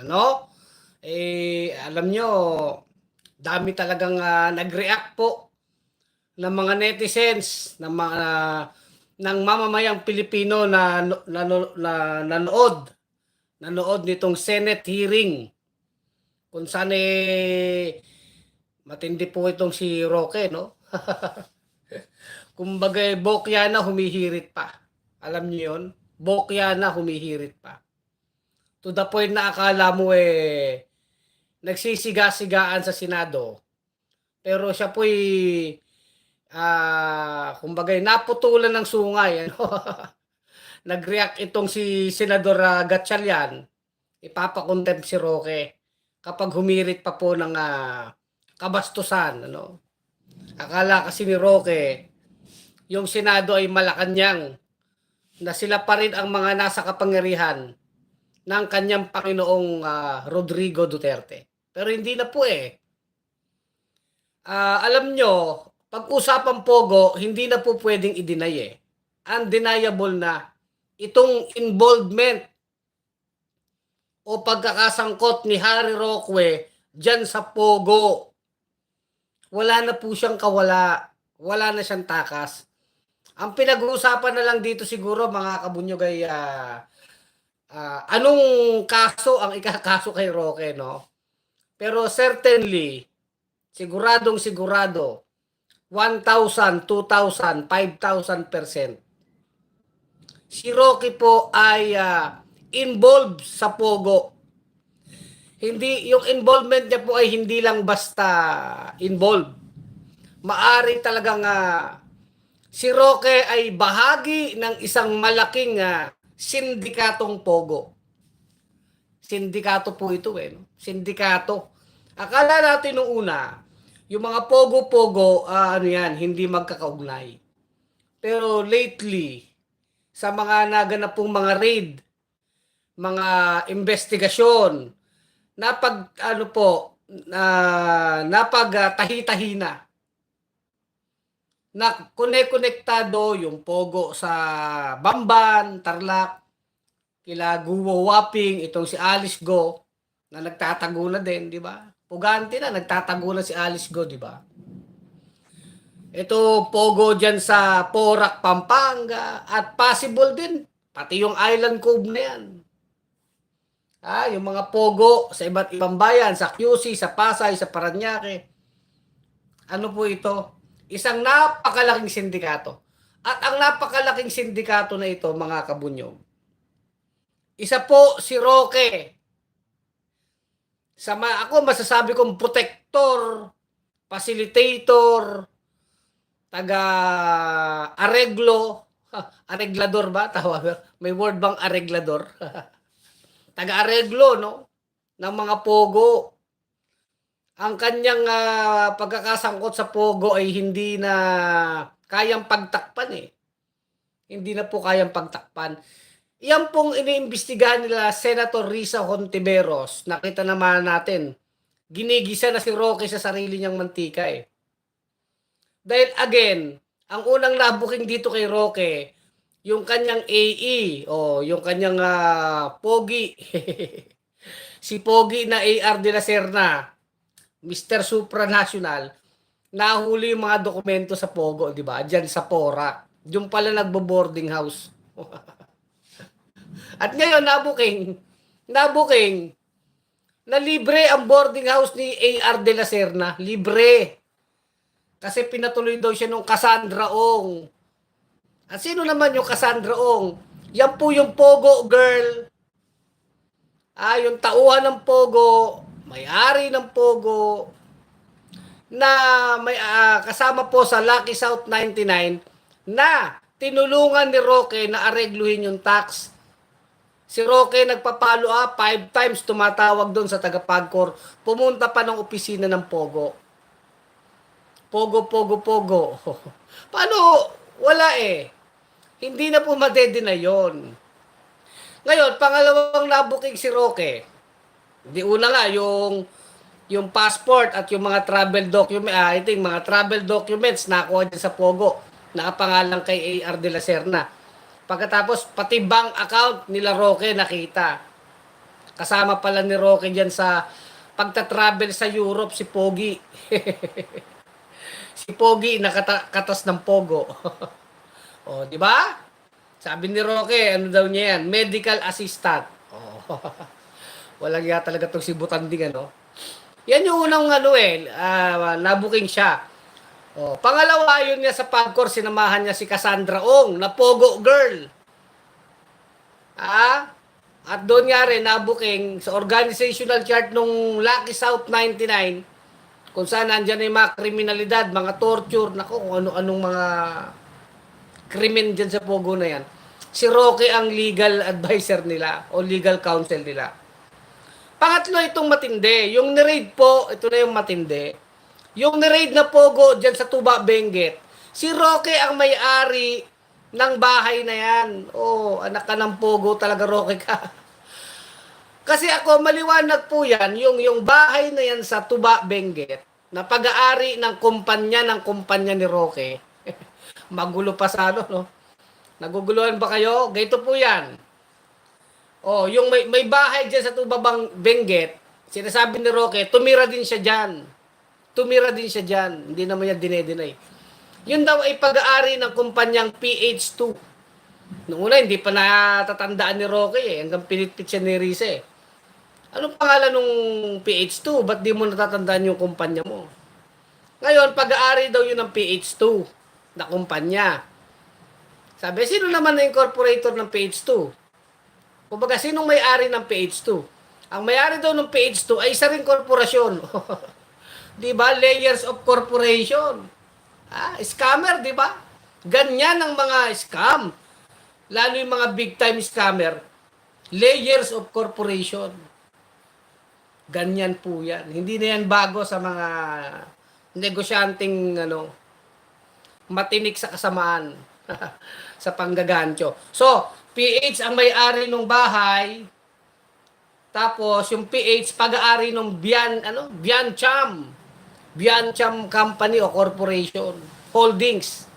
yan, ano? Alam nyo, dami talagang nag-react po ng mga netizens, ng mamamayang Pilipino nanood nitong Senate hearing kung saan matindi po itong si Roque, no? Kumbaga, bokya na humihirit pa. Alam niyo yun? Bokya na humihirit pa. To the point na akala mo nagsisiga-sigaan sa Senado. Pero siya po'y kumbaga naputulan ng sungay. Ano? Nag-react itong si Senador Gatchalian. Ipapakontempt si Roque kapag humirit pa po ng kabastusan. Ano? Akala kasi ni Roque, yung Senado ay Malacanang, na sila pa rin ang mga nasa kapangyarihan ng kanyang Panginoong Rodrigo Duterte. Pero hindi na po alam nyo, pag-usapang Pogo, hindi na po pwedeng i-deny Undeniable na itong involvement o pagkakasangkot ni Harry Roque dyan sa Pogo. Wala na po siyang kawala. Wala na siyang takas. Ang pinag-uusapan na lang dito siguro mga kabunyog ay anong kaso ang ikakaso kay Roque, no? Pero certainly, siguradong sigurado, 1,000, 2,000, 5,000%. Si Roque po ay involved sa Pogo. Hindi, yung involvement niya po ay hindi lang basta involved. Maari talagang si Roque ay bahagi ng isang malaking sindikatong Pogo. Sindikato po ito no? Sindikato. Akala natin nung una, yung mga Pogo-Pogo, ano yan, hindi magkakaugnay. Pero lately, sa mga naganap pong mga raid, mga investigasyon, napagtahi-tahi na konektado yung Pogo sa Bamban, Tarlac, kila Guo Waping, itong si Alice Go, na nagtatago na din, di ba? Pugante na, nagtatago na si Alice Go, di ba? Ito, Pogo dyan sa Porac, Pampanga, at possible din, pati yung Island Cove na yan. Yung mga Pogo sa iba't ibang bayan, sa QC, sa Pasay, sa Parañaque. Ano po ito? Isang napakalaking sindikato. At ang napakalaking sindikato na ito, mga kabunyog, isa po si Roque. Ako masasabi kong protector, facilitator, taga-areglo, areglador ba? Tawag, may word bang areglador? Taga-areglo, no? Ng mga Pogo. Ang kanyang pagkakasangkot sa Pogo ay hindi na kayang pagtakpan Hindi na po kayang pagtakpan. Yan pong iniimbestigahan nila Senator Risa Hontiveros. Nakita naman natin, ginigisa na si Roque sa sarili niyang mantika Dahil again, ang unang nabuking dito kay Roque, yung kanyang AE o yung kanyang Pogi. Si Pogi na AR de la Serna, Mr. Supranational, nahuli yung mga dokumento sa Pogo, di ba? Diyan sa Porac. Yung pala nagbo-boarding house. At ngayon, nabuking, na libre ang boarding house ni AR de la Serna. Libre. Kasi pinatuloy daw siya nung Cassandra Ong. At sino naman yung Cassandra Ong? Yan po yung Pogo girl. Yung tauhan ng Pogo, may-ari ng Pogo, na may kasama po sa Lucky South 99 na tinulungan ni Roque na aregluhin yung tax. Si Roque nagpa-follow up 5 times, tumatawag doon sa taga-Pagcor, pumunta pa ng opisina ng Pogo. Pogo. Paano? Wala Hindi na po madedena yon. Ngayon, pangalawang nabuking si Roque. Di una nga, yung passport at yung mga travel document, mga travel documents nakuha dyan sa Pogo, nakapangalan kay AR de la Serna. Pagkatapos, pati bank account nila Roque nakita. Kasama pala ni Roque dyan sa pagta-travel sa Europe, si Pogi. Si Pogi, nakakatas ng Pogo. O, di ba? Sabi ni Roque, ano daw niya yan? Medical assistant. Oh. Walang ya talaga itong si Butanding, ano? Yan yung unang ano nabuking siya. Oh, pangalawa, yun niya sa Pagcor, sinamahan niya si Cassandra Ong, na Pogo Girl. At doon nga rin, nabuking sa organizational chart nung Lucky South 99, kung saan nandyan yung mga kriminalidad, mga torture, nako, kung ano-anong mga krimen dyan sa Pogo na yan. Si Roque ang legal advisor nila o legal counsel nila. Pangatlo, itong matindi. Yung ni-raid po, ito na yung matindi. Yung ni-raid na Pogo dyan sa Tuba, Benguet, si Roque ang may-ari ng bahay na yan. Oh, anak ka ng Pogo talaga, Roque ka. Kasi ako, maliwanag po yan, yung bahay na yan sa Tuba, Benguet, na pag-aari ng kumpanya ni Roque. Magulo pa sa ano, no? Naguguluhan ba kayo? Ganito po yan. Oh, yung may bahay dyan sa Tuba, Benguet, sinasabi ni Roque, tumira din siya dyan. Tumira din siya dyan. Hindi naman yan dinedeny. Yun daw ay pag-aari ng kumpanyang PH2. Noong una, hindi pa natatandaan ni Roque hanggang pinitpit siya ni Rize. Anong pangalan nung PH2? Ba't di mo natatandaan yung kumpanya mo? Ngayon, pag-aari daw yun ng PH2 na kumpanya. Sabi, sino naman na incorporator ng PH2? Kumbaga, sinong may-ari ng PH2? Ang may-ari daw ng PH2 ay isa ring korporasyon. Di ba? Layers of corporation. Scammer, di ba? Ganyan ang mga scam. Lalo yung mga big time scammer. Layers of corporation. Ganyan po yan. Hindi na yan bago sa mga negosyanteng matinik sa kasamaan. Sa panggagancho. So, PH ang may-ari ng bahay. Tapos, yung PH pag-aari ng Biancham Company o Corporation. Holdings.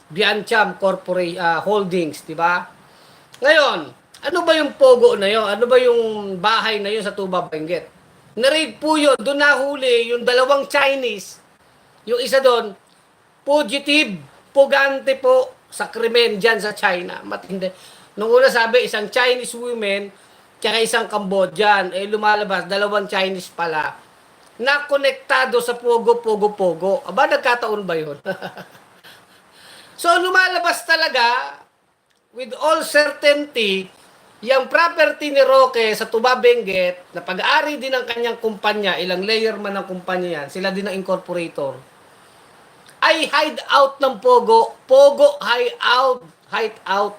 Biancham Holdings, di ba? Ngayon, ano ba yung Pogo na yun? Ano ba yung bahay na yun sa Tuba, Benguet? Na-raid po yun. Doon nahuli yung dalawang Chinese. Yung isa doon, fugitive, pugante po sa krimen dyan sa China. Matindi. Nung una sabi, isang Chinese woman, tsaka isang Cambodian. Lumalabas, dalawang Chinese pala. Na konektado sa Pogo. Aba, nagkataon ba yun? So, lumalabas talaga, with all certainty, yung property ni Roque sa Tuba, Benguet, na pag-aari din ng kanyang kumpanya, ilang layer man ng kumpanya yan, sila din ang incorporator, ay hideout ng Pogo. Pogo hideout.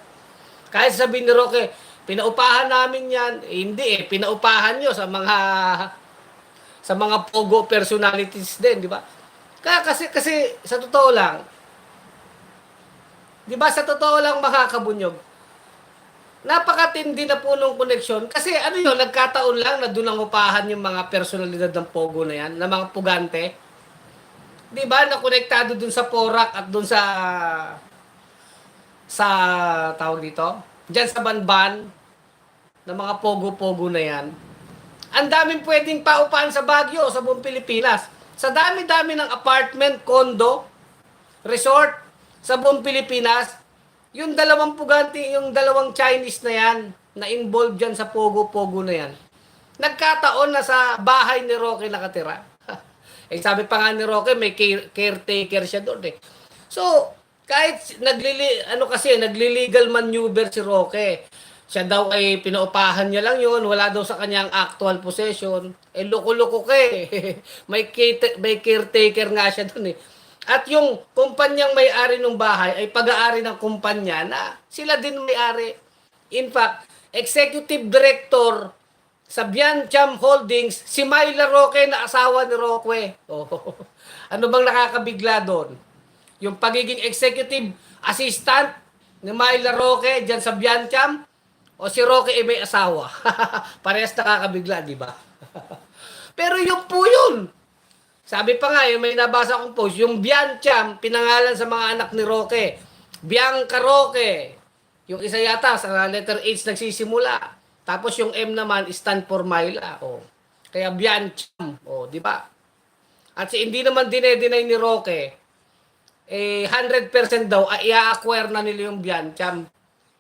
Kahit sabihin ni Roque, pinaupahan namin yan. Hindi pinaupahan nyo sa mga Pogo personalities din, di ba? Kasi sa totoo lang, di ba, sa totoo lang mga kabunyog, napakatindi na po nung koneksyon. Kasi nagkataon lang na doon ang upahan yung mga personalidad ng Pogo na yan, na mga pugante. Di ba, nakonektado doon sa Porac at doon sa tawag dito, diyan sa Banban, ng mga Pogo na yan. Ang daming pwedeng paupahan sa Baguio, sa buong Pilipinas. Sa dami-dami ng apartment, condo, resort, sa buong Pilipinas, yung dalawang pugante, yung dalawang Chinese na yan, na involved dyan sa Pogo na yan, nagkataon na sa bahay ni Roque nakatira. Sabi pa nga ni Roque, may caretaker siya doon eh. So, kahit nagliligal maneuver si Roque, siya daw ay pinaupahan niya lang yun, wala daw sa kanyang actual possession, loko-loko ka eh. may caretaker nga siya doon eh. At yung kumpanyang may-ari ng bahay ay pag-aari ng kumpanya na sila din may-ari. In fact, executive director sa Biancham Holdings, si Myla Roque na asawa ni Roque. Oh. Ano bang nakakabigla doon? Yung pagiging executive assistant ni Myla Roque dyan sa Biancham, o si Roque ay may asawa. Parehas nakakabigla, di ba? Pero yung po yun. Sabi pa nga, may nabasa kong post, yung Biancham, pinangalan sa mga anak ni Roque. Bianca Roque. Yung isa yata, sa letter H nagsisimula. Tapos yung M naman stand for Myla. Oh. Kaya Biancham, oh, di ba? At hindi naman dinedeny ni Roque, 100% daw, i-acquire na nila yung Biancham.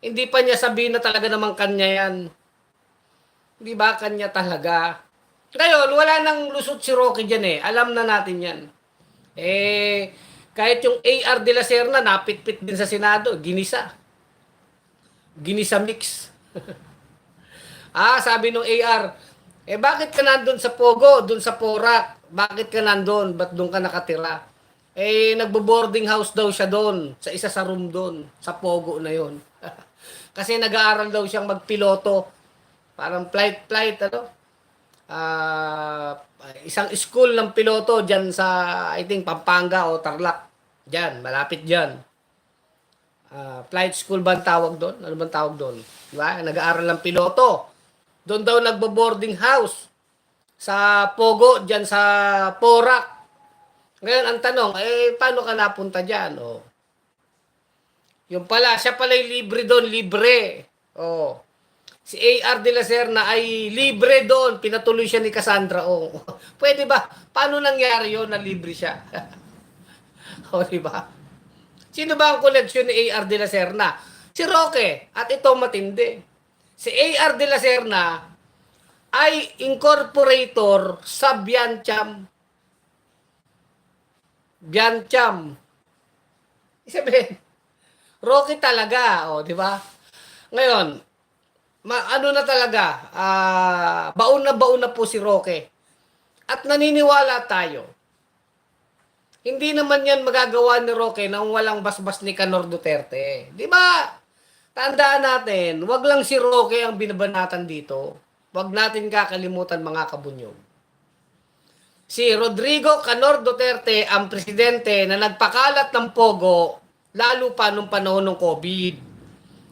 Hindi pa niya sabihin na talaga naman kanya yan. Di ba? Kanya talaga. Ngayon, wala nang lusot si Roque dyan eh. Alam na natin yan. Kahit yung AR de la Serna, napit-pit din sa Senado. Ginisa. Ginisa mix. Sabi nung AR, bakit ka nandun sa Pogo, dun sa Porac? Bakit ka nandun? Ba't dun ka nakatira? Nagbo-boarding house daw siya doon, sa isa sa room doon, sa Pogo na yon. Kasi nag-aaral daw siyang magpiloto. Parang flight, isang school ng piloto dyan sa, I think, Pampanga o Tarlac. Dyan, malapit dyan. Flight school ba ang tawag doon? Ano bang tawag doon? Diba? Nag-aaral ng piloto. Doon daw nagbo-boarding house sa Pogo, dyan sa Porac. Ngayon, ang tanong, paano ka napunta dyan? Oh. Yung pala, siya pala yung libre doon, libre. Oh. Si AR de la Serna ay libre doon. Pinatuloy siya ni Cassandra. Oh. Pwede ba? Paano nangyari yun na libre siya? O, diba? Sino ba ang koleksyon ni AR de la Serna? Si Roque. At ito matindi. Si AR de la Serna ay incorporator sa Biancham. Biancham. Sabihin, Roque talaga. O, di ba? Ngayon, ano na talaga, baon na po si Roque. At naniniwala tayo, hindi naman yan magagawa ni Roque nang walang basbas ni Canor Duterte. Di ba? Tandaan natin, wag lang si Roque ang binabanatan dito. Wag natin kakalimutan mga kabunyog. Si Rodrigo Canor Duterte ang presidente na nagpakalat ng Pogo lalo pa nung panahon ng COVID.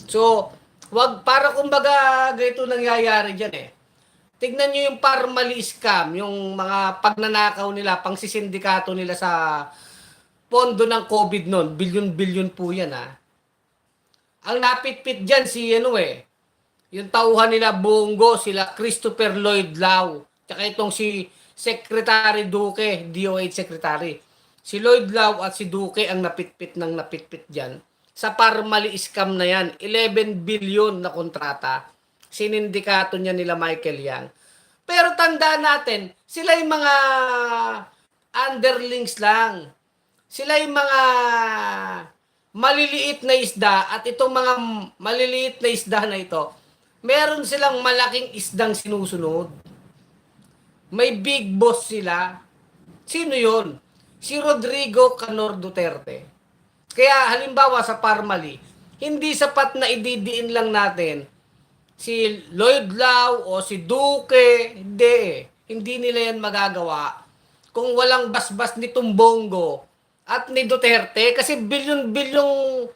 So, wag para kumbaga ganito nangyayari diyan eh. Tignan niyo yung Parmali scam, yung mga pagnanakaw nila, pangsisindikato nila sa pondo ng COVID noon. Bilyon-bilyon po yan Ang napit-pit dyan si yung tauhan nila Bongo, sila Christopher Lloyd Lau, tsaka itong si Secretary Duque, DOH Secretary. Si Lloyd Lau at si Duque ang napit-pit dyan. Sa Parmali scam na yan, 11 billion na kontrata. Sinindikato niya nila Michael Yang. Pero tandaan natin, sila yung mga underlings lang. Sila yung mga maliliit na isda at itong mga maliliit na isda na ito, meron silang malaking isdang sinusunod. May big boss sila. Sino yun? Si Rodrigo Canor Duterte. Kaya halimbawa sa Parmali, hindi sapat na ididiin lang natin si Lloyd Lau o si Duque. Hindi nila yan magagawa kung walang basbas ni Tumbongo at ni Duterte. Kasi bilyon-bilyong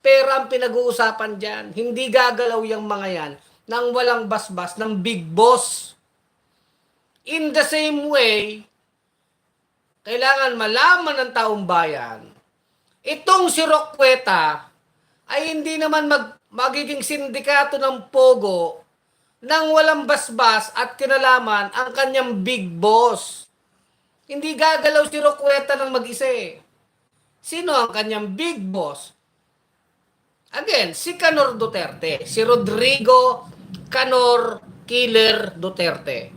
pera ang pinag-uusapan dyan. Hindi gagalaw yung mga yan nang walang basbas ng big boss. In the same way, kailangan malaman ng taong bayan, itong si Roqueta ay hindi naman magiging sindikato ng Pogo nang walang basbas at kinalaman ang kanyang big boss. Hindi gagalaw si Roqueta ng mag-isa Sino ang kanyang big boss? Again, si Canor Duterte. Si Rodrigo Canor Killer Duterte.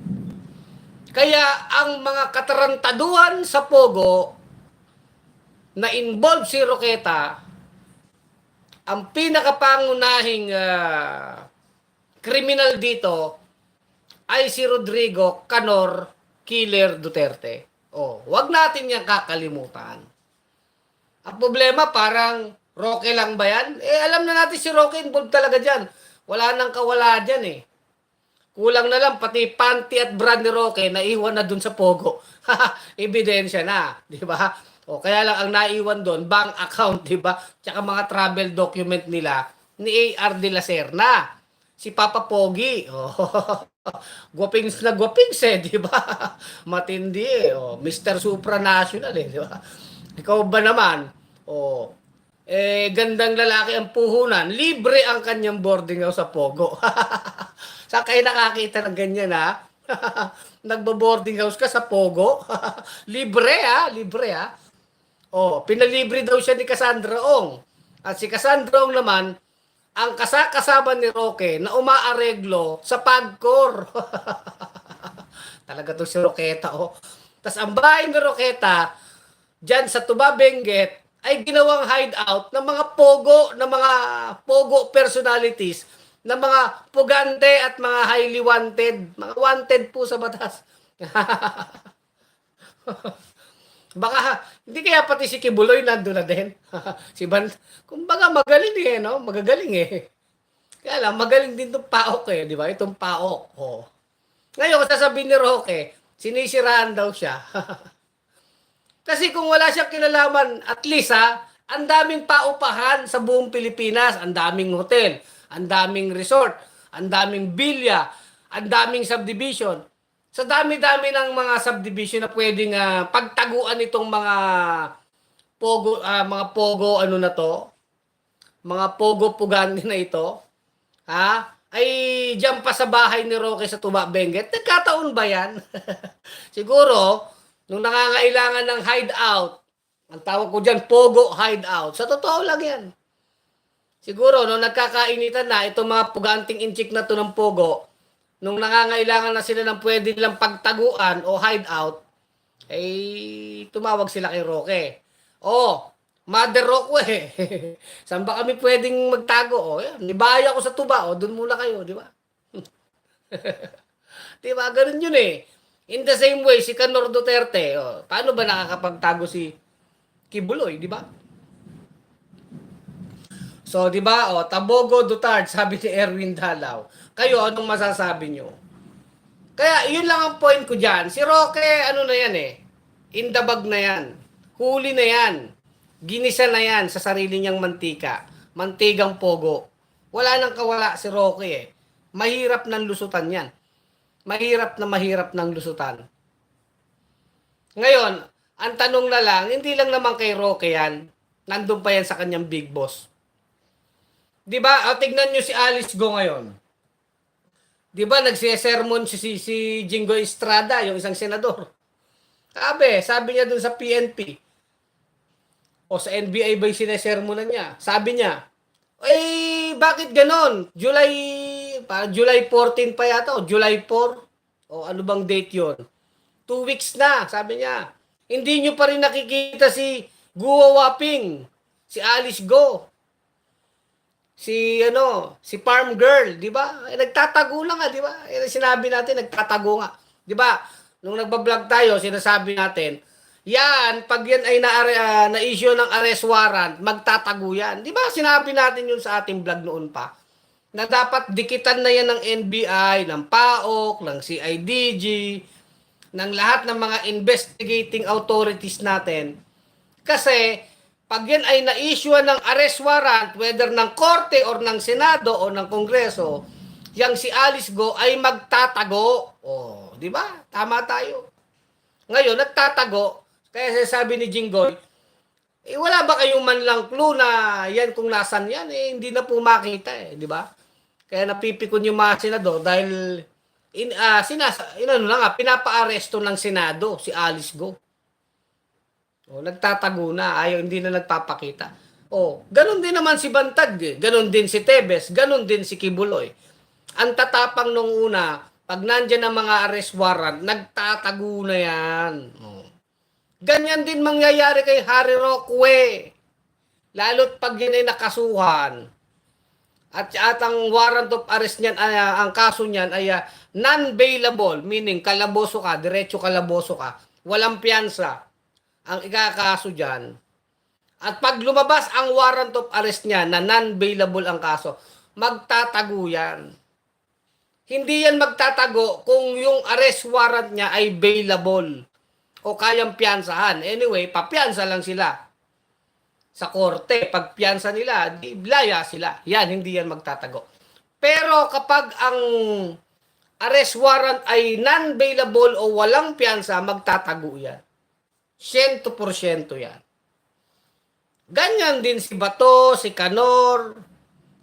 Kaya ang mga katarantaduhan sa Pogo na involved si Roqueta, ang pinakapangunahing kriminal dito ay si Rodrigo Canor Killer Duterte. Wag natin yan kakalimutan. Ang problema parang Roque lang ba yan? Alam na natin si Roque involved talaga dyan. Wala nang kawala dyan Kulang na lang pati panty at brand ni Roque naiwan na dun sa Pogo. Ebidensya na, di ba? Kaya lang ang naiwan doon, bank account, di ba? Tsaka mga travel document nila ni AR de la Serna. Si Papa Pogi. Guwapings na guwapings di ba? Matindi Mr. Supranational di ba? Ikaw ba naman? gandang lalaki ang puhunan, libre ang kanyang boarding house sa Pogo. Saan kayo nakakita ng ganyan, ha? Nagbo-boarding house ka sa Pogo? Libre, ha? Libre, ha? Oh, pinalibre daw siya ni Cassandra Ong. At si Cassandra Ong naman, ang kasama ni Roque na umaareglo sa Pagcor. Talaga to si Roqueta, oh. Tapos ang bahay ni Roqueta, dyan sa Tuba Benguet, ay ginawang hideout ng mga pogo personalities, ng mga pugante at mga highly wanted, mga wanted po sa batas. Baka, hindi kaya pati si Kibuloy nandun na din. Si Ban, kumbaga magaling eh, no? Magagaling eh. Kaya lang, magaling din itong paok eh, di ba? Itong paok. Oh. Ngayon, sasabihin ni Roque, sinisiraan daw siya. Kasi kung wala siyang kinalaman, at least ha, ang daming paupahan sa buong Pilipinas, ang daming hotel, ang daming resort, ang daming bilya, ang daming subdivision. Sa dami-dami ng mga subdivision na pwedeng pagtaguan itong mga pogo ano na to, mga pogo pugante na ito, ha? Ay diyan pa sa bahay ni Roque sa Tuba Benguet. Nagkataon ba yan? Siguro, nung nangangailangan ng hideout, ang tawag ko dyan, Pogo hideout. Sa totoo lang yan. Siguro, nung nagkakainitan na, itong mga puganting inchik na to ng Pogo, nung nangangailangan na sila ng pwede nilang pagtaguan o hideout, ay tumawag sila kay Roque. Oh, Mother Roque, saan ba kami pwedeng magtago? Oh, yan, nibaya ko sa Tuba. Oh, doon muna kayo, di ba? Di ba? Ganun yun eh. In the same way, si Canor Duterte, oh, paano ba nakakapagtago si Kibuloy, di ba? So, di ba? Oh, Tabogo Duterte, sabi ni Erwin Dalaw. Kayo, anong masasabi nyo? Kaya, yun lang ang point ko dyan. Si Roque, ano na yan eh. In the bag na yan. Huli na yan. Ginisa na yan sa sarili niyang mantika. Mantigang pogo. Wala nang kawala si Roque eh. Mahirap ng lusutan yan. Mahirap ng lusutan. Ngayon, ang tanong na lang, hindi lang naman kay Roque yan. Nandun pa yan sa kanyang big boss. Diba? Tignan nyo si Alice Go ngayon. Diba, nagsisermon si Jingo Estrada, yung isang senador. Sabi niya dun sa PNP. O sa NBI ba yung sinesermonan niya? Sabi niya, bakit ganon? July 14 pa yata, o July 4? O ano bang date yon? 2 weeks na, sabi niya. Hindi nyo pa rin nakikita si Guo Waping, si Alice Go, si Farm Girl, di ba? Nagtatago lang di ba? Sinabi natin, nagtatago nga. Di ba? Nung nagba-vlog tayo, sinasabi natin, yan, pag yan ay na-issue ng arrest warrant, magtatago yan. Di ba? Sinabi natin yun sa ating vlog noon pa. Na dapat dikitan na yan ng NBI, ng PAOK, ng CIDG, ng lahat ng mga investigating authorities natin. Kasi, pag yan ay na-issue ng arrest warrant, whether ng korte or ng Senado o ng Kongreso, yang si Alice Go ay magtatago. Oh, di ba? Tama tayo. Ngayon, nagtatago. Kaya sabi ni Jinggoy, wala ba kayong man lang clue na yan kung nasan yan? Hindi na po makita di ba? Kaya napipikon yung mga senador dahil pinapa-aresto ng Senado si Alice Go. O, nagtatago na, hindi na nagpapakita. O, ganun din naman si Bantag, ganun din si Tebes, ganun din si Kibuloy. Ang tatapang nung una, pag nandyan ang mga arrest warrant, nagtatago na yan. O. Ganyan din mangyayari kay Harry Roque. Lalo't pag yun ay nakasuhan. At ang warrant of arrest niyan, ang kaso niyan ay non-bailable, meaning kalaboso ka, diretso kalaboso ka. Walang piyansa ang ikakaso dyan. At pag lumabas ang warrant of arrest niya na non-bailable ang kaso, magtatago yan. Hindi yan magtatago kung yung arrest warrant niya ay bailable o kayang piyansahan. Anyway, papiyansa lang sila sa korte. Pag piyansa nila, di blaya sila. Yan, hindi yan magtatago. Pero kapag ang arrest warrant ay non-bailable o walang piyansa, magtatago yan. 100% yan. Ganyan din si Bato, si Canor,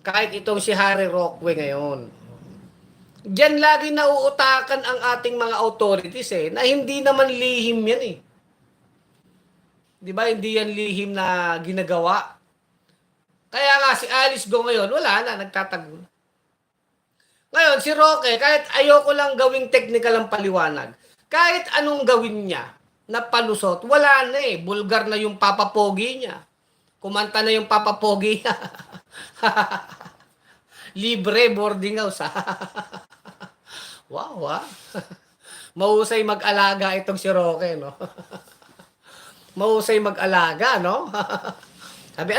kahit itong si Harry Roque ngayon. Diyan lagi nauutakan ang ating mga authorities na hindi naman lihim yan eh. Di ba, hindi yan lihim na ginagawa. Kaya nga si Alice Go ngayon, wala na, nagtatago. Ngayon, si Roque, kahit ayoko lang gawing technical ang paliwanag, kahit anong gawin niya na palusot, wala na eh. Bulgar na yung papapogi niya. Kumanta na yung papapogi niya. Libre boarding house. Wow, ah. Mahusay mag-alaga itong si Roque, no? Mahusay mag-alaga, no? Sabi,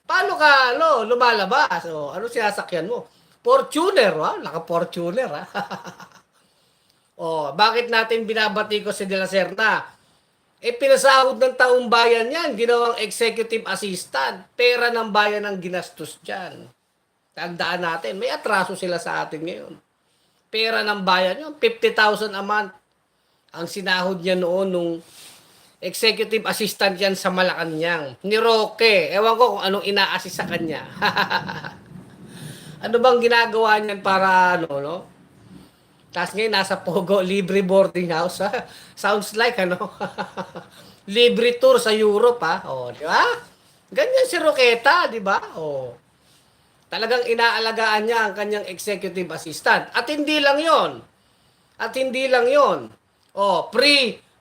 paano ka, lumalabas? O, ano sinasakyan mo? Fortuner, ha? Naka-Fortuner, ha? O, bakit natin binabati ko si De La Serna? Pinasahod ng taong bayan yan, ginawang executive assistant. Pera ng bayan ang ginastos dyan. Tandaan natin, may atraso sila sa atin ngayon. Pera ng bayan yun, 50,000 a month. Ang sinahod niya noon nung executive assistant yan sa Malacanang. Ni Roque, ewan ko kung anong ina-assist sa kanya. Ano bang ginagawa niyan para no? Tapos ngayon nasa Pogo, libre boarding house. Sounds like libre tour sa Europe di ba? Ganyan si Roqueta, di ba? Talagang inaalagaan niya ang kanyang executive assistant. At hindi lang 'yon.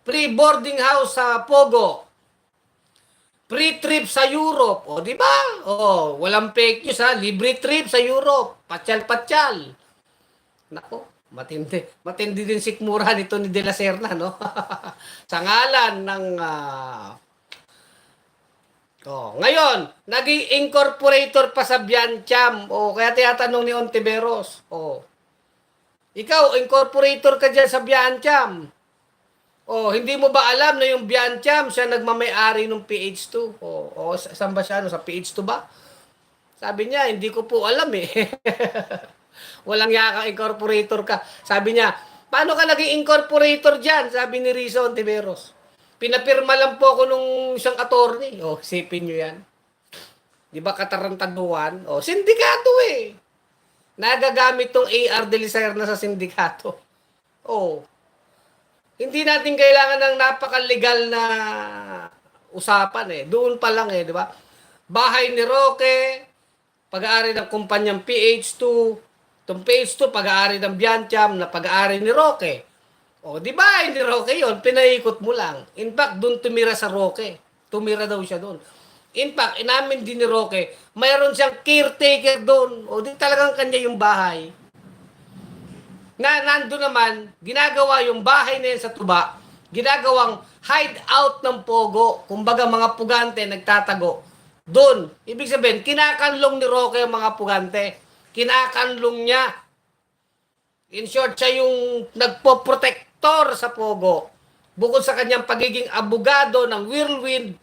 Free boarding house sa Pogo. Free trip sa Europe. Di ba? Walang fake news libre trip sa Europe. Patyal-patyal. Nako, matindi din sikmura nito ni De La Serna, no? Sa ngalan ng ngayon, naging incorporator pa sa Biancham. Kaya tinatanong ni Ontiveros. Ikaw, incorporator ka dyan sa Biancham. Hindi mo ba alam na yung Biancham, siya nagmamay-ari ng PH2? Saan ba siya? Sa PH2 ba? Sabi niya, hindi ko po alam eh. Walang yakang incorporator ka. Sabi niya, paano ka naging incorporator dyan? Sabi ni Rizzo Ontiveros. Pinapirma lang po ako nung isang attorney. Isipin nyo yan. Di ba katarantaduan? Sindikato eh. Nagagamit tong AR de la Serna sa sindikato. Hindi natin kailangan ng napakalegal na usapan Doon pa lang di ba? Bahay ni Roque, pag-aari ng kumpanyang PH2, itong PH2, pag-aari ng Biancham na pag-aari ni Roque. Di ba ni Roque yon, pinaikot mo lang. In fact, doon tumira sa Roque. Tumira daw siya doon. In fact, inamin din ni Roque, mayroon siyang caretaker doon. Di talagang kanya yung bahay. Nando naman, ginagawa yung bahay na yan sa tuba, ginagawang hideout ng Pogo. Kumbaga mga pugante nagtatago doon. Ibig sabihin, kinakanlong ni Roque ang mga pugante. Kinakanlong niya. In short, siya yung nagpo-protector sa Pogo. Bukod sa kanyang pagiging abogado ng Whirlwind,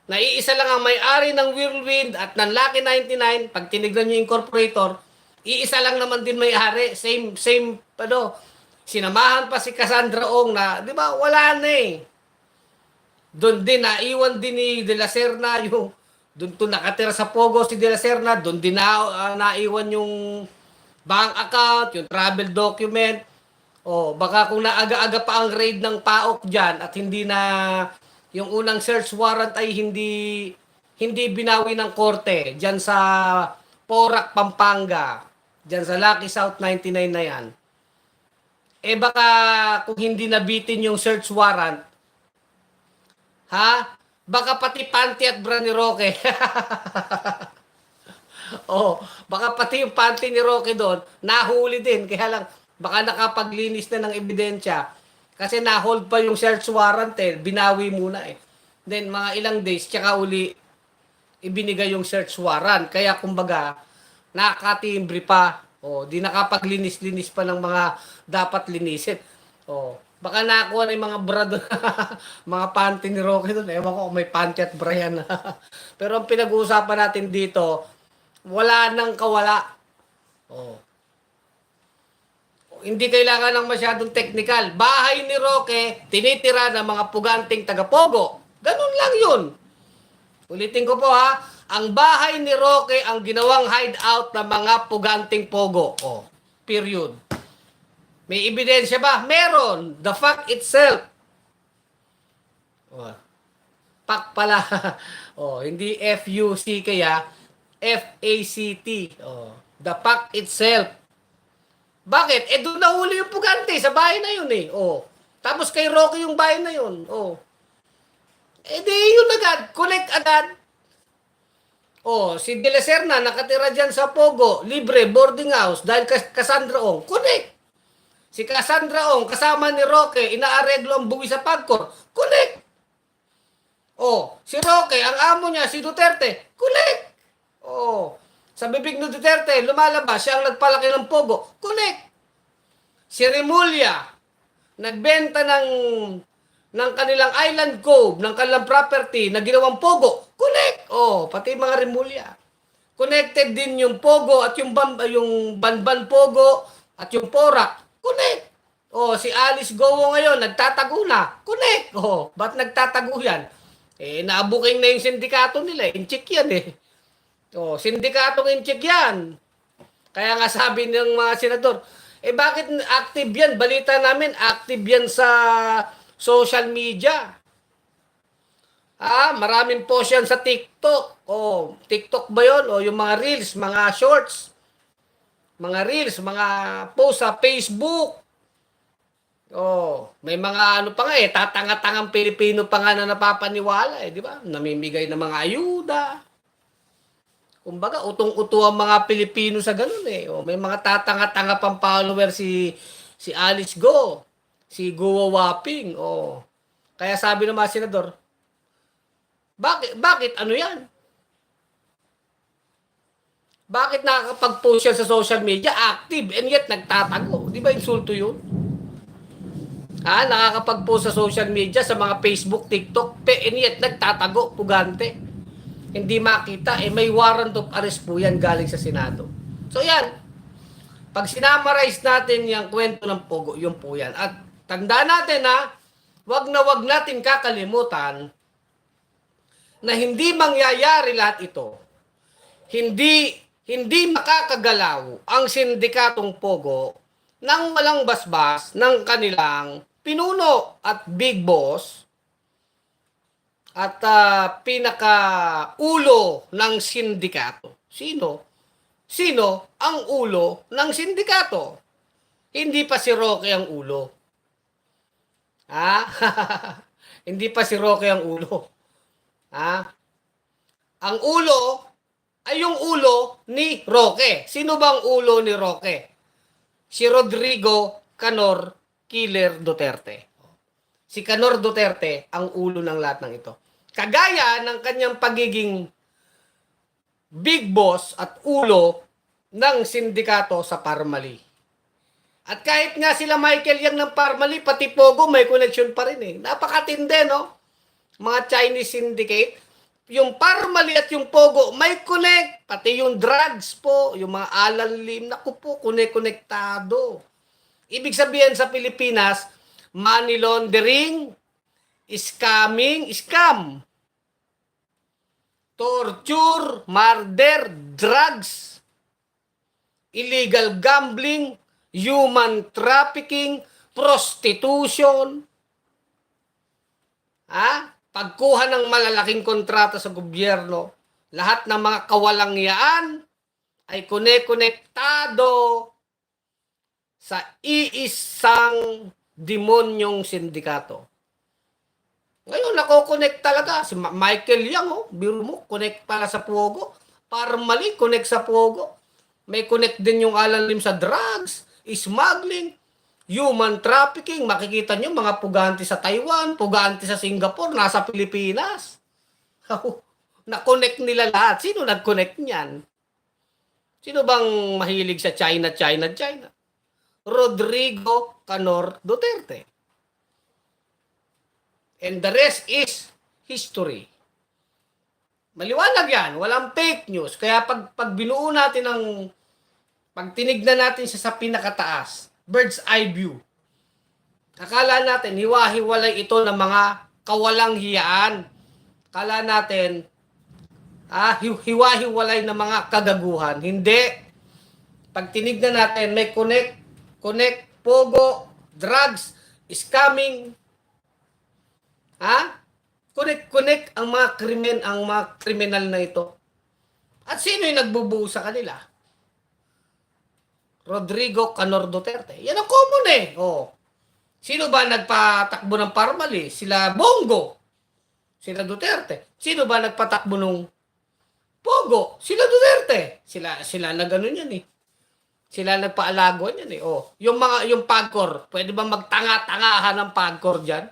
na iisa lang ang may-ari ng Whirlwind at ng Lucky 99, pag tinignan niyo yung incorporator, iisa lang naman din may-ari, same, sinamahan pa si Cassandra Ong na, di ba, wala na Doon din, naiwan din ni De La Serna, doon to nakatira sa Pogo si De La Serna, doon din naiwan yung bank account, yung travel document, baka kung naaga-aga pa ang raid ng PAOK dyan at hindi na, yung unang search warrant ay hindi binawi ng korte, dyan sa Porac, Pampanga, dyan sa Lucky South 99 na yan, baka kung hindi nabitin yung search warrant, baka pati panty at bra ni Roque. Baka pati yung panty ni Roque doon, nahuli din. Kaya lang, baka nakapaglinis na ng ebidensya. Kasi na-hold pa yung search warrant binawi muna Then, mga ilang days, tsaka uli, ibinigay yung search warrant. Kaya, kumbaga, nakatimbre pa. Di nakapaglinis-linis pa ng mga dapat linisin. Baka nakakuha na yung mga bra doon. Mga panty ni Roque doon. Ewan ko kung may panty at bra yan. Pero ang pinag-uusapan natin dito, wala nang kawala. Hindi kailangan ng masyadong technical. Bahay ni Roque, tinitira ng mga puganting taga-Pogo. Ganun lang yun. Ulitin ko po ha, ang bahay ni Roque ang ginawang hideout ng mga puganting pogo. Oh, period. May ebidensya ba? Meron. The fact itself. Oh, fact pala. Oh, hindi F-U-C kaya F-A-C-T. Oh, the fact itself. Bakit? Eh, doon nahuli yung pugante sa bahay na yun eh. Oh. Tapos kay Rocky yung bahay na yun. Oh. Eh di yun agad. Connect agad. Oh, si De La Serna nakatira dyan sa Pogo. Libre, boarding house. Dahil Cassandra Ong. Connect. Si Cassandra Ong, kasama ni Roque, inaareglo ang buwi sa Pagcor. Connect. Oh, si Roque, ang amo niya, si Duterte. Connect. Oh, sa bibig ni Duterte, lumalabas, siya ang nagpalaki ng Pogo. Connect. Si Remulla, nagbenta ng kanilang Island Cove, ng kanilang property na ginawang Pogo. Connect. Oh, pati mga Remulla. Connected din yung Pogo at yung Banban Pogo at yung Porak. Connect. Oh, si Alice Gowo ngayon, nagtatago na. Connect. Oh, ba't nagtatago yan? Eh, naabuking na yung sindikato nila. Incheck yan eh. Oh, sindikatong incheck yan. Kaya nga sabi ng mga senador, eh bakit active yan? Balita namin, active yan sa social media. Maraming post yan sa TikTok. Oh, TikTok ba yun? O yung mga reels, mga shorts. Mga reels, mga post sa Facebook. Oh, may mga ano pa nga eh, tatanga-tangang Pilipino pa nga na napapaniwala eh, di ba? Namimigay ng mga ayuda. Kumbaga, utong-uto ang mga Pilipino sa ganun eh. Oh, may mga tatanga-tanga pang follower si Alice Go, si Guo Waping. Oh. Kaya sabi ng mga senador, bakit ano yan? Bakit nakakapag-post yan sa social media, active, and yet nagtatago? Di ba insulto yun? Nakakapag-post sa social media, sa mga Facebook, TikTok, and yet nagtatago, pugante. Hindi makita, eh may warrant of arrest po yan galing sa Senado. So yan, pag sinamarize natin yung kwento ng Pogo, yun po yan. At tandaan natin wag natin kakalimutan na hindi mangyayari lahat ito. Hindi makakagalaw ang sindikatong Pogo nang walang basbas ng kanilang pinuno at big boss at pinaka-ulo ng sindikato. Sino? Sino ang ulo ng sindikato? Hindi pa si Roque ang ulo. Hindi pa si Roque ang ulo. Ang ulo ay yung ulo ni Roque. Sino bang ulo ni Roque? Si Rodrigo Canor Killer Duterte. Si Canor Duterte ang ulo ng lahat ng ito. Kagaya ng kanyang pagiging big boss at ulo ng sindikato sa Parmali. At kahit nga sila Michael Yang ng Parmali, pati Pogo may connection pa rin eh. Napakatindi, no? Mga Chinese syndicate. Yung Parmali at yung Pogo may connect. Pati yung drugs po, yung mga alalim, naku po, konektado. Ibig sabihin sa Pilipinas, money laundering, scamming, scam, torture, murder, drugs, illegal gambling, human trafficking, prostitution, pagkuha ng malalaking kontrata sa gobyerno, lahat ng mga kawalangyaan ay konektado sa iisang demonyong sindikato. Ngayon, nako-connect talaga. Si Michael Yang, biro mo, connect pala sa Pogo. Parmali, connect sa Pogo. May connect din yung alalim sa drugs, smuggling, human trafficking. Makikita nyo, mga pugante sa Taiwan, pugante sa Singapore, nasa Pilipinas. Na-connect nila lahat. Sino nag-connect niyan? Sino bang mahilig sa China? Rodrigo Canor Duterte. And the rest is history. Maliwanag yan. Walang fake news. Kaya pag binuo natin pag tinignan natin siya sa pinakataas, bird's eye view, akala natin hiwa-hiwalay ito ng mga kawalang hiyaan. Akala natin hiwa-hiwalay na mga kagaguhan. Hindi. Pag tinignan natin, may connect, pogo, drugs, scamming, connect ang mga kriminal na ito. At sino yung nagbubuo sa kanila? Rodrigo Canor Duterte. Yan ang common eh. Oh. Sino ba nagpatakbo ng Parmali? Sila Bongo. Sila Duterte. Sino ba nagpatakbo ng Pogo? Sila Duterte. Sila na ganun yan eh. Sila nagpaalagon yan eh. Oh, yung PAGCOR, pwede ba magtanga-tangahan ng PAGCOR diyan?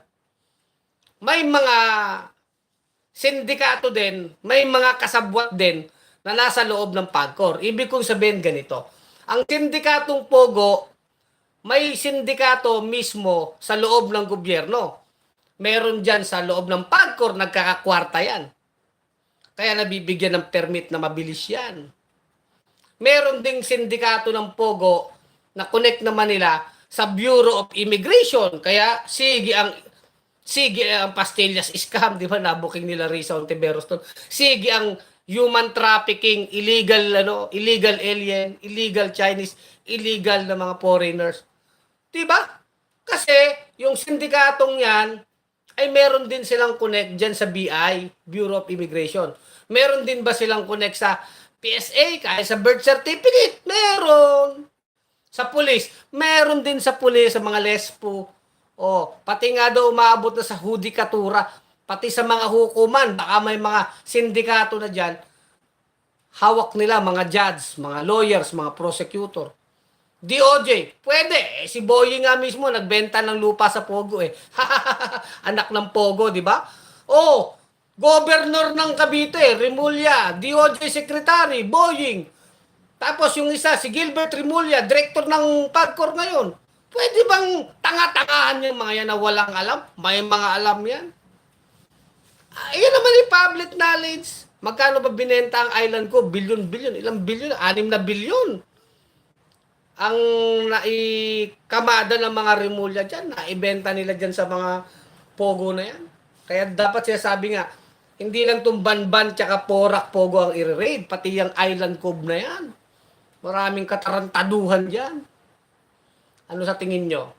May mga sindikato din, may mga kasabwat din na nasa loob ng PAGCOR. Ibig kong sabihin ganito. Ang sindikatong Pogo, may sindikato mismo sa loob ng gobyerno. Meron diyan sa loob ng PAGCOR, nagkakakwarta yan. Kaya nabibigyan ng permit na mabilis yan. Meron ding sindikato ng Pogo na connect naman nila sa Bureau of Immigration. Kaya sige ang pastillas scam, di ba? Nabuking nila Risa Ontiveros doon. Sige ang human trafficking, illegal alien, illegal Chinese, illegal na mga foreigners. Di ba? Kasi yung sindikatong yan ay meron din silang connect dyan sa BI, Bureau of Immigration. Meron din ba silang connect sa PSA, kaya sa birth certificate, meron. Sa pulis, meron din sa pulis, sa mga lespo. O, pati nga daw umaabot na sa hudikatura, pati sa mga hukuman, baka may mga sindikato na dyan, hawak nila mga judge, mga lawyers, mga prosecutor. DOJ, pwede. Si Boying nga mismo, nagbenta ng lupa sa Pogo eh. Anak ng Pogo, di ba? Oh, Governor ng Cavite, Remulla, DOJ Secretary, Boying. Tapos yung isa, si Gilbert Remulla, Director ng PAGCOR ngayon. Pwede bang tanga-tangahan yung mga yan na walang alam? May mga alam yan. Yan naman yung public knowledge. Magkano ba binenta ang island ko? Bilyon. Ilang bilyon? 6 na bilyon. Ang naikamada ng mga Remulla dyan, naibenta nila dyan sa mga Pogo na yan. Kaya dapat siya sabi nga, hindi lang itong Banban tsaka Porac Pogo ang i-raid, pati yung Island Cove na yan. Maraming katarantaduhan dyan. Ano sa tingin nyo?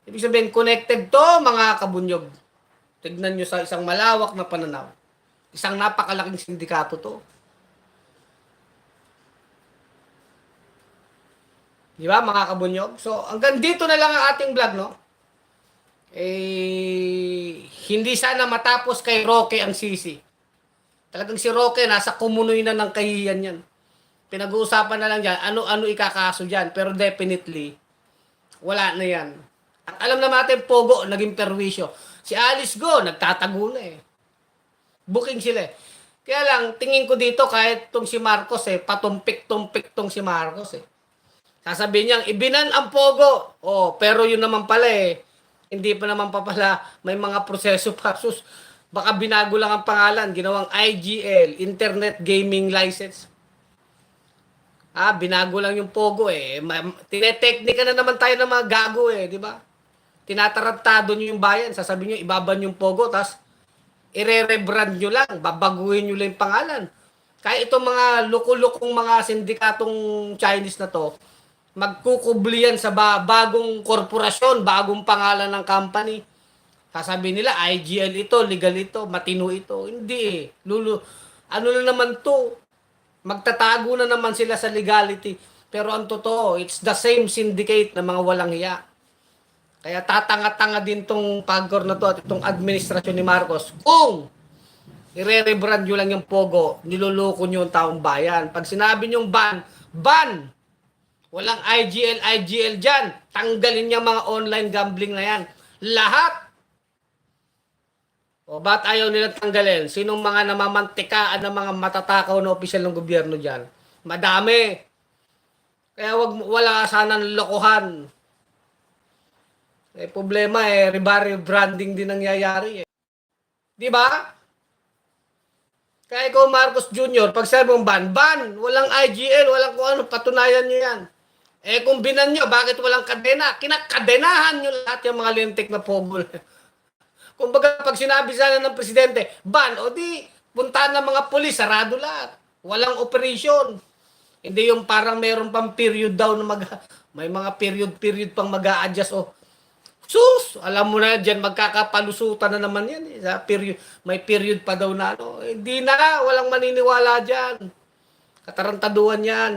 Ibig sabihin, connected to mga kabunyog. Tignan nyo sa isang malawak na pananaw. Isang napakalaking sindikato to. Di ba mga kabunyog? So, hanggang dito na lang ang ating vlog, no? Hindi sana matapos kay Roque ang sisi. Talagang si Roque, nasa kumunoy na ng kahiyan yan. Pinag-uusapan na lang dyan, ano ikakaso dyan. Pero definitely, wala na yan. At alam na natin, Pogo, naging perwisyo. Si Alice Go, nagtatago na eh. Booking sila eh. Kaya lang, tingin ko dito, kahit tong si Marcos eh, patumpik-tumpik tong si Marcos eh. Sasabihin niyang, ibinan ang Pogo. Oh, pero yun naman pala eh. Hindi pa naman pa pala may mga proseso pa. Sus, baka binago lang ang pangalan. Ginawang IGL, Internet Gaming License. Binago lang yung Pogo eh. Tineteknika na naman tayo ng mga gago eh, di ba? Tinatarantado nyo yung bayan. Sasabihin nyo, ibaban yung Pogo, tas ire-rebrand nyo lang. Babaguhin nyo lang yung pangalan. Kaya itong mga luko-lukong mga sindikatong Chinese na to, magkukubli yan sa bagong korporasyon, bagong pangalan ng company. Sasabihin nila, IGL ito, legal ito, matino ito. Hindi eh. Ano na naman to? Magtatago na naman sila sa legality. Pero ang totoo, it's the same syndicate na mga walang hiya. Kaya tatanga-tanga din tong PAGCOR na to at itong administrasyon ni Marcos. Kung ire-rebrand nyo lang yung Pogo, niloloko nyo yung taong bayan. Pag sinabi nyo ban! Walang IGL dyan. Tanggalin yung mga online gambling na yan. Lahat. O ba't ayaw nilang tanggalin? Sinong mga namamantikaan ng mga matatakaw na opisyal ng gobyerno dyan? Madami. Kaya wala sana ng lokohan. Problema rebranding din nangyayari eh. Di ba? Kaya ikaw Marcos Jr., pag sabi mong ban, walang IGL, walang kung ano, patunayan nyo yan. Kung binan nyo, bakit walang kadena? Kinakadenahan nyo lahat yung mga lintik na Pogo. Kung baga, pag sinabi sana ng presidente, ban, o di, puntahan ng mga pulis, sarado lahat. Walang operation. Hindi yung parang meron pang period daw na may mga period pang mag-a-adjust. Oh. Sus, alam mo na diyan magkakapalusutan na naman yan. Eh. Sa period, may period pa daw na. Ano. Hindi na, walang maniniwala diyan. Katarantaduhan yan.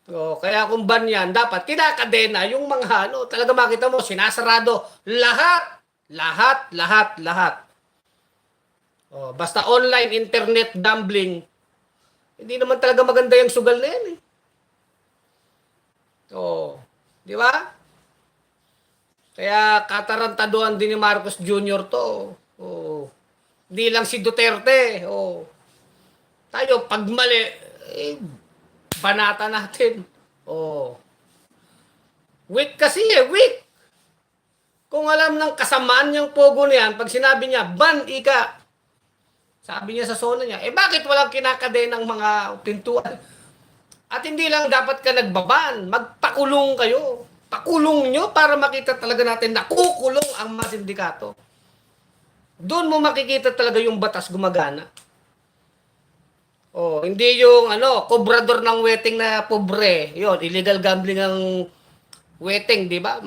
O, kaya kung ban yan, dapat kinakadena yung mga ano, talaga makita mo, sinasarado. Lahat. O, basta online, internet, gambling, hindi naman talaga maganda yung sugal na yan eh. O, di ba? Kaya katarantaduhan din ni Marcos Jr. to. O, hindi lang si Duterte. O, tayo, pag mali, banata natin. Oh. Weak kasi weak. Kung alam ng kasamaan niyang pogo niyan, pag sinabi niya, ban ika, sabi niya sa sona niya, bakit walang kinakade ng mga pintuan? At hindi lang dapat ka nagbaban, magpakulong kayo. Pakulong nyo para makita talaga natin na kukulong ang mga sindikato. Doon mo makikita talaga yung batas gumagana. Oh, hindi yung kobrador ng wedding na pobre. 'Yon, illegal gambling ang wedding, 'di ba?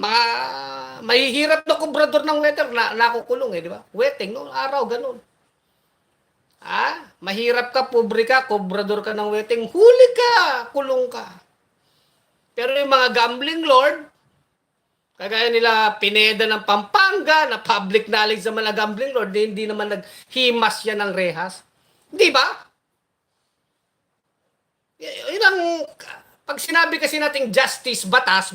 Mahihirap na kobrador ng wedding na nakukulong di ba? Wedding no, araw ganun. Mahirap ka, pobre ka, kobrador ka ng wedding, huli ka, kulong ka. Pero yung mga gambling lord, kagaya nila Pineda ng Pampanga, na public knowledge sa mga gambling lord, hindi naman naghimas yan ng rehas. 'Di ba? Yun ang, pag sinabi kasi nating justice, batas,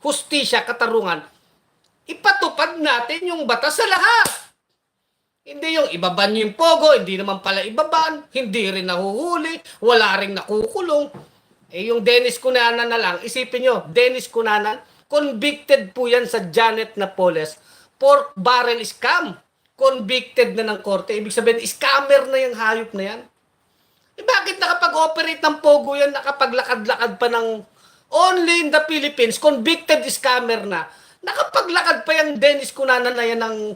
hustisya, katarungan, ipatupad natin yung batas sa lahat. Hindi yung ibaban yung pogo, hindi naman pala ibaban, hindi rin nahuhuli, wala rin nakukulong. Yung Dennis Cunanan na lang, isipin nyo, Dennis Cunanan, convicted po yan sa Janet Napoles, pork barrel scam. Convicted na ng korte. Ibig sabihin, scammer na yung hayop na yan. Bakit nakapag-operate ng pogo yan, nakapaglakad-lakad pa ng only in the Philippines, convicted scammer na. Nakapaglakad pa yung Dennis Cunanan na yan ng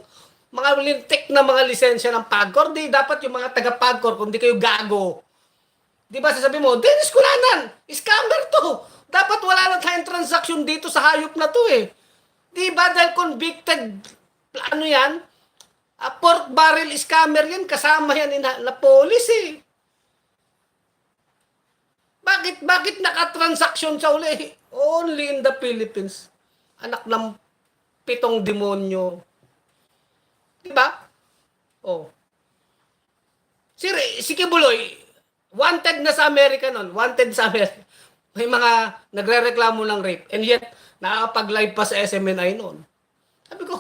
mga lintik na mga lisensya ng PAGCOR. Di dapat yung mga taga-PAGCOR, kung di kayo gago. Di ba sasabihin mo, Dennis Cunanan, scammer to. Dapat wala na tayong transaction dito sa hayop na to eh. Di ba dahil convicted, yan? Pork barrel scammer yan, kasama yan na police eh. Bakit nakatransaksyon sa uli? Only in the Philippines. Anak ng 7 demonyo. Diba? Oh. Si Kibuloy, wanted na sa Amerika nun. Wanted sa Amerika. May mga nagre-reklamo ng rape. And yet, nakakapag-live pa sa SMNI nun. Sabi ko,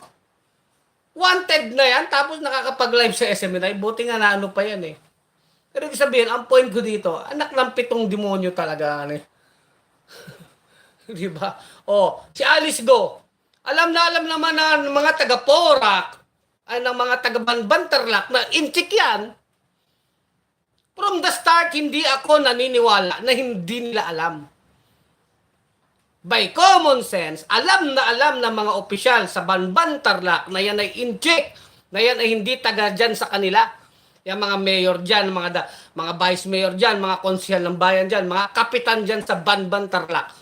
wanted na yan, tapos nakakapag-live sa SMNI. Buti nga na pa yan eh. Pero sabihin, ang point ko dito, anak ng 7 demonyo talaga. Di ba? Si Alice Go. Alam naman na ng mga taga-Porac, ay ng mga taga-Banbantarlac na inchik yan. From the start, hindi ako naniniwala na hindi nila alam. By common sense, alam na mga opisyal sa Banbantarlac na yan ay inchik, na yan ay hindi taga dyan sa kanila. Yung mga mayor dyan, mga vice mayor dyan, mga konsehal ng bayan dyan, mga kapitan dyan sa Banbantarlac.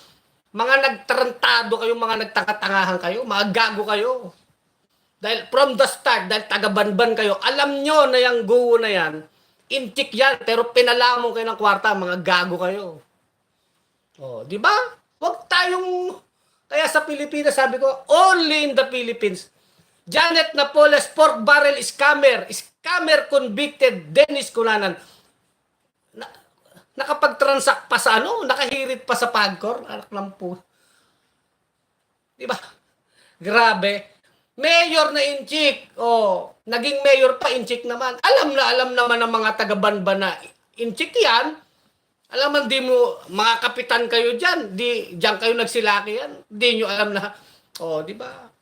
Mga nagtarantado kayo, mga nagtangatangahan kayo, mga gago kayo. Dahil from the start, dahil taga-banban kayo, alam nyo na yung guwo na yan, inchik yan, pero pinalamong kayo ng kwarta, mga gago kayo. Di ba? Huwag tayong, kaya sa Pilipinas, sabi ko, only in the Philippines, Janet Napoles, pork barrel scammer convicted, Dennis Cunanan. Nakapag-transact pa sa nakahirit pa sa PAGCOR, anak ng po. Di ba? Grabe. Mayor na inchik. Naging mayor pa, inchik naman. Alam naman ng mga taga-banban na inchik yan. Alam di mo, mga kapitan kayo dyan, dyan kayo nagsilaki yan. Di nyo alam na, di ba?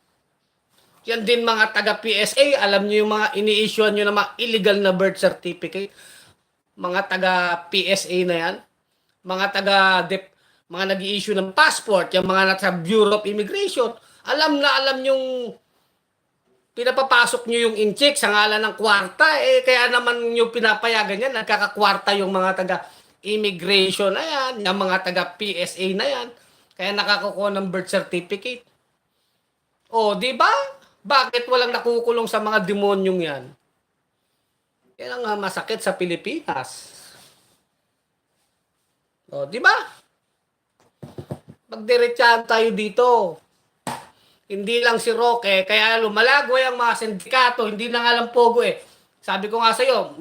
Yan din mga taga-PSA, alam niyo yung mga ini-issuean niyo na mga illegal na birth certificate. Mga taga-PSA na yan. Mga mga nag-i-issue ng passport, yung mga nasa Bureau of Immigration. Alam yung pinapapasok nyo yung incheck sa ngalan ng kwarta, kaya naman nyo pinapayagan yan, nagkakakwarta yung mga taga-immigration na yan, yung mga taga-PSA na yan, kaya nakakakuha ng birth certificate. O, di ba? Bakit walang nakukulong sa mga demonyong yan? Yan ang masakit sa Pilipinas. O, di ba? Magdiretsahan tayo dito. Hindi lang si Roque, kaya lumalago ang mga sindikato, hindi na nga lang pogo eh. Sabi ko nga sa iyo,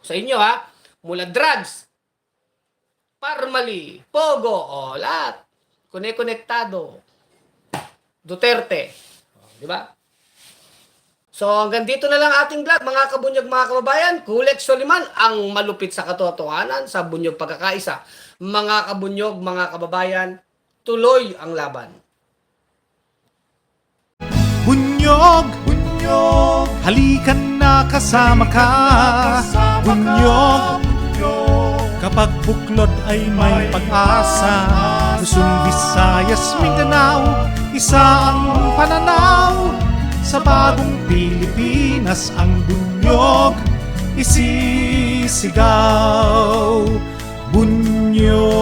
sa inyo ha, mula drugs, Parmali, pogo, lahat. Konektado. Duterte. Di ba? So hanggang dito na lang ating vlog, mga kabunyog, mga kababayan. Kulex Soliman, ang malupit sa katotohanan sa bunyog pagkakaisa. Mga kabunyog, mga kababayan, tuloy ang laban. Bunyog, bunyog, halikan na kasama ka. Bunyog, kapag buklod ay may pag-asa. Luzon, Visayas, Mindanao, isa ang pananaw. Sa bagong Pilipinas ang bunyog isisigaw. Bunyog.